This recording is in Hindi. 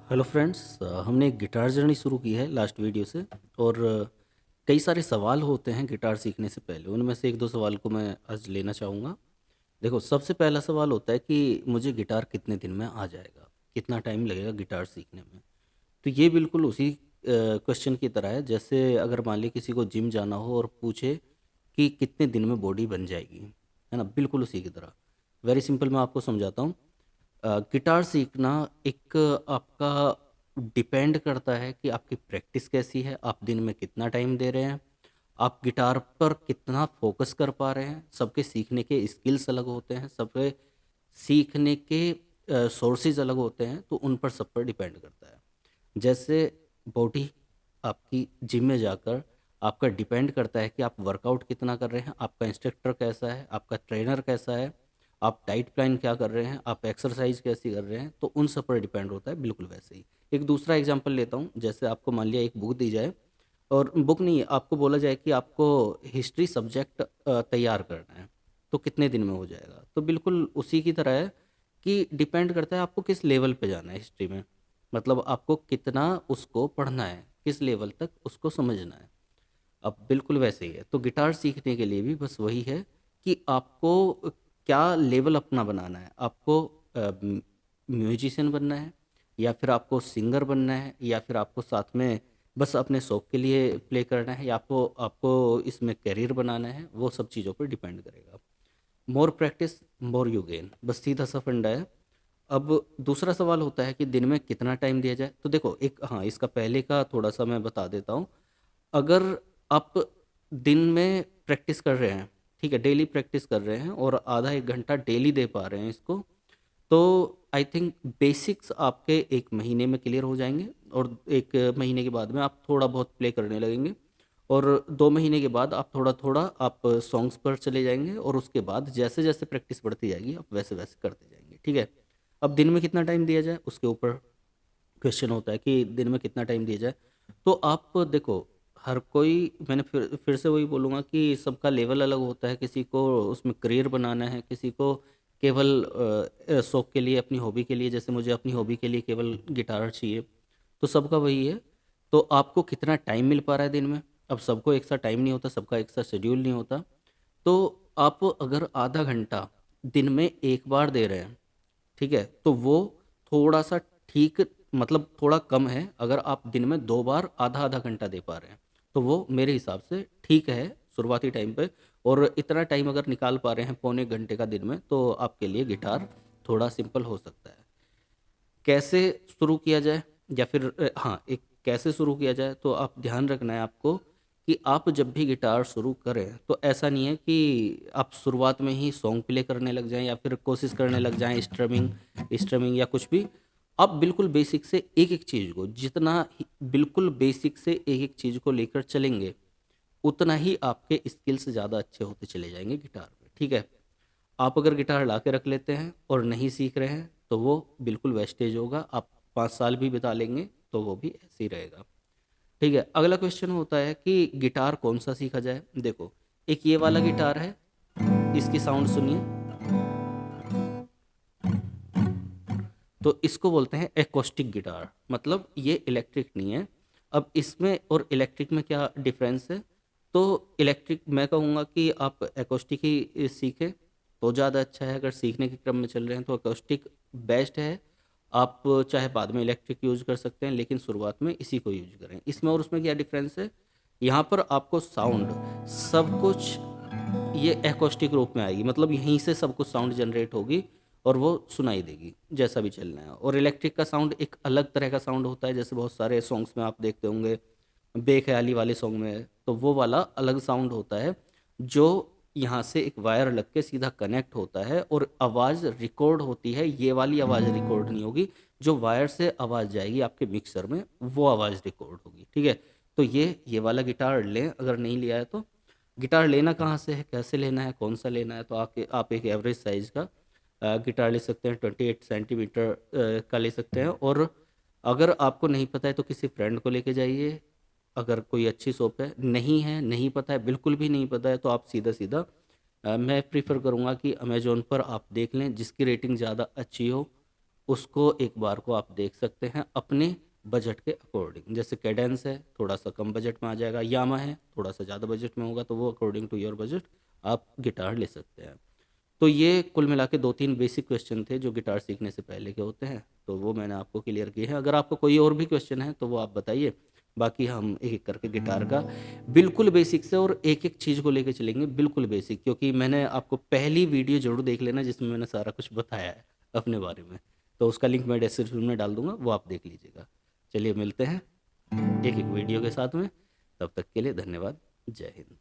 हेलो फ्रेंड्स, हमने एक गिटार जर्नी शुरू की है लास्ट वीडियो से। और कई सारे सवाल होते हैं गिटार सीखने से पहले। उनमें से एक दो सवाल को मैं आज लेना चाहूँगा। देखो, सबसे पहला सवाल होता है कि मुझे गिटार कितने दिन में आ जाएगा, कितना टाइम लगेगा गिटार सीखने में। तो ये बिल्कुल उसी क्वेश्चन की तरह है, जैसे अगर मान ली किसी को जिम जाना हो और पूछे कि कितने दिन में बॉडी बन जाएगी, है ना। बिल्कुल उसी की तरह। वेरी सिंपल, मैं आपको समझाता हूँ। गिटार सीखना एक आपका डिपेंड करता है कि आपकी प्रैक्टिस कैसी है, आप दिन में कितना टाइम दे रहे हैं, आप गिटार पर कितना फोकस कर पा रहे हैं। सबके सीखने के स्किल्स अलग होते हैं, सबके सीखने के सोर्सेज अलग होते हैं, तो उन पर सब पर डिपेंड करता है। जैसे बॉडी आपकी जिम में जाकर आपका डिपेंड करता है कि आप वर्कआउट कितना कर रहे हैं, आपका इंस्ट्रक्टर कैसा है, आपका ट्रेनर कैसा है, आप डाइट प्लान क्या कर रहे हैं, आप एक्सरसाइज कैसी कर रहे हैं, तो उन सब पर डिपेंड होता है। बिल्कुल वैसे ही एक दूसरा एग्जांपल लेता हूँ। जैसे आपको मान लिया एक बुक दी जाए, और बुक नहीं, आपको बोला जाए कि आपको हिस्ट्री सब्जेक्ट तैयार करना है, तो कितने दिन में हो जाएगा। तो बिल्कुल उसी की तरह है कि डिपेंड करता है आपको किस लेवल पे जाना है हिस्ट्री में। मतलब आपको कितना उसको पढ़ना है, किस लेवल तक उसको समझना है। अब बिल्कुल वैसे ही है, तो गिटार सीखने के लिए भी बस वही है कि आपको क्या लेवल अपना बनाना है। आपको म्यूजिशियन बनना है, या फिर आपको सिंगर बनना है, या फिर आपको साथ में बस अपने शौक के लिए प्ले करना है, या आपको आपको इसमें करियर बनाना है। वो सब चीज़ों पर डिपेंड करेगा। More practice more you gain, बस सीधा सा फंडा है। अब दूसरा सवाल होता है कि दिन में कितना टाइम दिया जाए। तो देखो, एक हाँ, इसका पहले का थोड़ा सा मैं बता देता हूँ। अगर आप दिन में प्रैक्टिस कर रहे हैं, ठीक है, डेली प्रैक्टिस कर रहे हैं और आधा एक घंटा डेली दे पा रहे हैं इसको, तो आई थिंक बेसिक्स आपके एक महीने में क्लियर हो जाएंगे। और एक महीने के बाद में आप थोड़ा बहुत प्ले करने लगेंगे, और 2 महीने के बाद आप थोड़ा थोड़ा आप सॉन्ग्स पर चले जाएंगे, और उसके बाद जैसे जैसे प्रैक्टिस बढ़ती जाएगी आप वैसे वैसे करते जाएंगे, ठीक है। अब दिन में कितना टाइम दिया जाए उसके ऊपर क्वेश्चन होता है कि दिन में कितना टाइम दिया जाए। तो आप देखो, हर कोई, मैंने फिर से वही बोलूँगा कि सबका लेवल अलग होता है। किसी को उसमें करियर बनाना है, किसी को केवल शौक के लिए, अपनी हॉबी के लिए। जैसे मुझे अपनी हॉबी के लिए केवल गिटार चाहिए, तो सबका वही है। तो आपको कितना टाइम मिल पा रहा है दिन में। अब सबको एक सा टाइम नहीं होता, सबका एक सा शेड्यूल नहीं होता। तो आप अगर आधा घंटा दिन में एक बार दे रहे हैं, ठीक है, तो वो थोड़ा सा ठीक, मतलब थोड़ा कम है। अगर आप दिन में 2 बार आधा आधा घंटा दे पा रहे हैं, तो वो मेरे हिसाब से ठीक है शुरुआती टाइम पे। और इतना टाइम अगर निकाल पा रहे हैं, पौने घंटे का दिन में, तो आपके लिए गिटार थोड़ा सिंपल हो सकता है। कैसे शुरू किया जाए, या फिर हाँ, एक कैसे शुरू किया जाए, तो आप ध्यान रखना है आपको कि आप जब भी गिटार शुरू करें, तो ऐसा नहीं है कि आप शुरुआत में ही सॉन्ग प्ले करने लग जाएं, या फिर कोशिश करने लग जाएं स्ट्रमिंग स्ट्रमिंग या कुछ भी। आप बिल्कुल बेसिक से एक एक चीज़ को, बिल्कुल बेसिक से एक एक चीज़ को लेकर चलेंगे, उतना ही आपके स्किल्स ज़्यादा अच्छे होते चले जाएंगे गिटार में, ठीक है। आप अगर गिटार ला के रख लेते हैं और नहीं सीख रहे हैं, तो वो बिल्कुल वेस्टेज होगा। आप 5 साल भी बिता लेंगे तो वो भी ऐसे ही रहेगा, ठीक है। अगला क्वेश्चन होता है कि गिटार कौन सा सीखा जाए। देखो, एक ये वाला गिटार है, इसकी साउंड सुनिए। तो इसको बोलते हैं एकोस्टिक गिटार, मतलब ये इलेक्ट्रिक नहीं है। अब इसमें और इलेक्ट्रिक में क्या डिफरेंस है। तो इलेक्ट्रिक मैं कहूँगा कि आप एकोस्टिक ही सीखें तो ज़्यादा अच्छा है। अगर सीखने के क्रम में चल रहे हैं तो एकोस्टिक बेस्ट है। आप चाहे बाद में इलेक्ट्रिक यूज कर सकते हैं, लेकिन शुरुआत में इसी को यूज करें। इसमें और उसमें क्या डिफरेंस है, यहाँ पर आपको साउंड सब कुछ ये एकोस्टिक रूप में आएगी, मतलब यहीं से सब कुछ साउंड जनरेट होगी और वो सुनाई देगी जैसा भी चलना है। और इलेक्ट्रिक का साउंड एक अलग तरह का साउंड होता है, जैसे बहुत सारे सॉन्ग्स में आप देखते होंगे, बेख्याली वाले सॉन्ग में, तो वो वाला अलग साउंड होता है, जो यहाँ से एक वायर लग के सीधा कनेक्ट होता है और आवाज़ रिकॉर्ड होती है। ये वाली आवाज़ रिकॉर्ड नहीं होगी, जो वायर से आवाज़ जाएगी आपके मिक्सर में, वो आवाज़ रिकॉर्ड होगी, ठीक है। तो ये वाला गिटार लें, अगर नहीं लिया है तो। गिटार लेना कहाँ से है, कैसे लेना है, कौन सा लेना है, तो आप एक एवरेज साइज़ का गिटार ले सकते हैं। 28 सेंटीमीटर का ले सकते हैं। और अगर आपको नहीं पता है तो किसी फ्रेंड को लेके जाइए, अगर कोई अच्छी शॉप है। नहीं है, नहीं पता है, बिल्कुल भी नहीं पता है, तो आप सीधा सीधा मैं प्रीफर करूँगा कि अमेजोन पर आप देख लें, जिसकी रेटिंग ज़्यादा अच्छी हो, उसको एक बार को आप देख सकते हैं अपने बजट के अकॉर्डिंग। जैसे कैडेंस है, थोड़ा सा कम बजट में आ जाएगा, यामा है थोड़ा सा ज़्यादा बजट में होगा, तो वो अकॉर्डिंग टू योर बजट आप गिटार ले सकते हैं। तो ये कुल मिला के 2-3 बेसिक क्वेश्चन थे जो गिटार सीखने से पहले के होते हैं, तो वो मैंने आपको क्लियर किए हैं। अगर आपको कोई और भी क्वेश्चन है तो वो आप बताइए, बाकी हम एक-एक करके गिटार का बिल्कुल बेसिक से और एक-एक चीज़ को लेके चलेंगे बिल्कुल बेसिक, क्योंकि मैंने आपको पहली वीडियो ज़रूर देख लेना जिसमें मैंने सारा कुछ बताया है अपने बारे में। तो उसका लिंक मैं डिस्क्रिप्शन में डाल दूँगा, वो आप देख लीजिएगा। चलिए मिलते हैं एक-एक वीडियो के साथ में, तब तक के लिए धन्यवाद। जय हिंद।